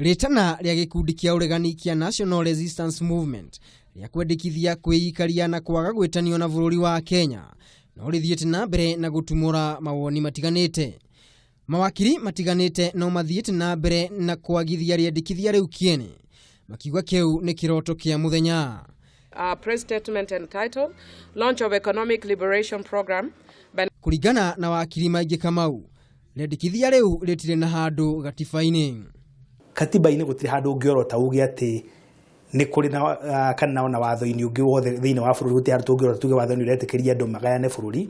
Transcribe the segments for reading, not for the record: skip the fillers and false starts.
Ritana rĩa gikundi kia uregani kia National Resistance Movement rĩa kwendekithia kwiikaria na kwaga gwitanio na bururi wa Kenya no rithiĩte na mbere na gutumura mawoni matiganite. Mawakiri matiganite no mathiĩte na mbere na kwagithia rĩendekithia rĩu kiene, makiuga kĩu nĩ kĩroto kĩa muthenya. Our press statement entitled Launch of Economic Liberation Program. Kuringana na Wakiri Maingi Kamau, rĩendekithia rĩu rĩtirĩ na handu gatiba-ini. Gatiba-ini gutiri handu ungiorota uge ati ni kuri na kana na watho-ini ungi wothe thiini wa bururi gutiri handu ungiorota tuge watho-ini uretekeria andu magayane bururi.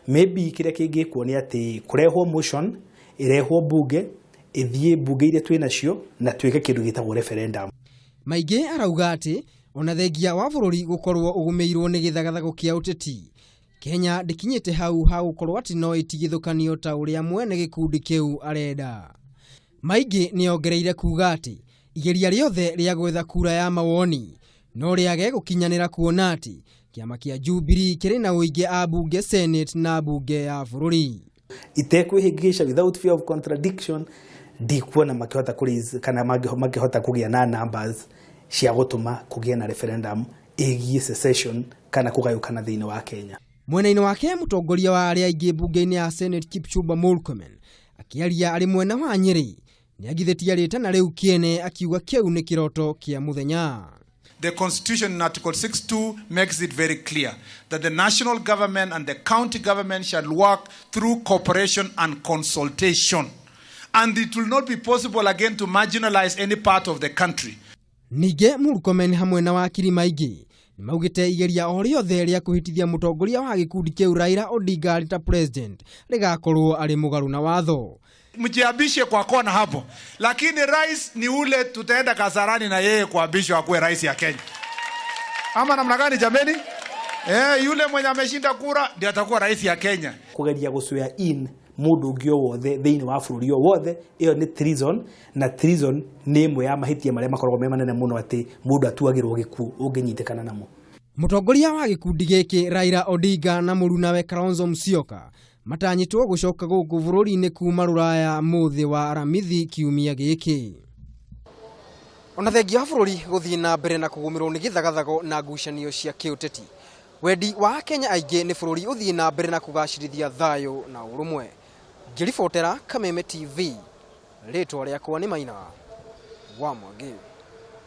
Maybe kiria kingikwo ni ati kurehwo motion irehwo bunge ithie bunge iria twi nacio na twike kindu gitagwo referendum. Maingi arauga ati ona thengia wa bururi gukorwo ugumeirwo ni githagathago kia uteti, Kenya ndikinyite hau gukorwo ati no itigithukanio ta uria mwene gikundi kiu arenda. Maingi niongereire kuuga ati igeria riothe ria gwetha kura ya mawoni no riage gukinyanira kuona ati kiama kia Jubilee kiri na uingi a bunge Senate na bunge ya bururi. Itekwihingisha without fear of contradiction, ndikuona makihota kuriz kana makihota kugia na numbers cia gutuma kugia na referendum igie secession kana kugayukana thiini wa Kenya. Mwena-ini wake mutongoria wa aria aingi bunge-ini ya Senate Kipchumba Murkomen akiaria ari mwena wa Nyeri niagithetia ritana riu kiene akiuga kiu ni kiroto kia muthenya. The Constitution in Article 6.2 makes it very clear that the national government and the county government shall work through cooperation and consultation, and it will not be possible again to marginalize any part of the country. Nige Murkomen hamwe na Wakiri Maingi nimaugite igeria o riothe ria kuhitithia mutongoria wa gikundi kiu Raila Odinga ta president rigakorwo ari mugaru na watho. Mjiabishe kwa kona hapo, lakini rais ni ule tutaenda Kasarani na yeye kuabishwa akuwe rais ya Kenya. Ama namna gani jameni? Yule mwenye ameshinda kura ndiye atakuwa rais ya Kenya. Kugeria guswea in mundu ngio wothe thiini wa bururi wothe iyo ni treason, na treason ni imwe ya mahitia maria makoragwo me manene muno ati mundu atuagirwo giku unginyitekana namo. Mutongoria wa gikundi giki Raila Odinga na murunawe Kalonzo Musyoka matanyitwo gucoka guku bururi-ini kuuma Ruraya muthi wa Aramithi kiumia giki. Ona thengia bururi guthii na mbere na kugumirwo ni githagathago na ngucanio cia kiuteti, wendi wa Kenya aingi ni bururi uthii na mbere na kugacirithia thayo na urumwe. Ngiribotera Kameme TV, ritwa riakwa ni Maina wa Mwangi.